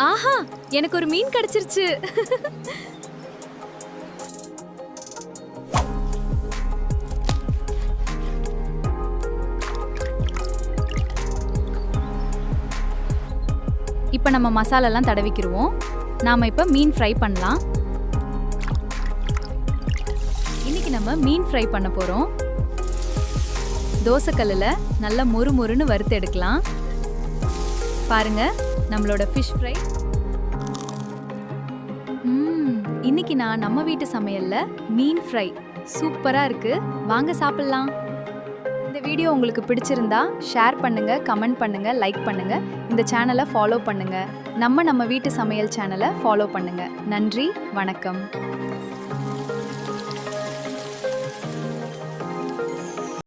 ஆஹா, எனக்கு ஒரு மீன் கிடைச்சிருச்சு. இப்ப நம்ம மசாலாலாம் தடவிக்கிருவோம். நாம இப்ப மீன் ஃப்ரை பண்ணலாம். இன்னைக்கு நம்ம மீன் ஃப்ரை பண்ண போறோம். தோசைக்கல்லுல நல்லா மொறு மொறுன்னு வறுத்து எடுக்கலாம். பாருங்க நம்மளோட ஃபிஷ் ஃப்ரை. இன்னைக்கு நான் நம்ம வீட்டு சமையல்ல மீன் ஃப்ரை சூப்பரா இருக்கு. வாங்க சாப்பிடலாம். இந்த வீடியோ உங்களுக்கு பிடிச்சிருந்தா ஷேர் பண்ணுங்க, கமெண்ட் பண்ணுங்க, லைக் பண்ணுங்க. இந்த சேனலை ஃபாலோ பண்ணுங்க. நம்ம வீட்டு சமையல் சேனலை ஃபாலோ பண்ணுங்க. நன்றி, வணக்கம்.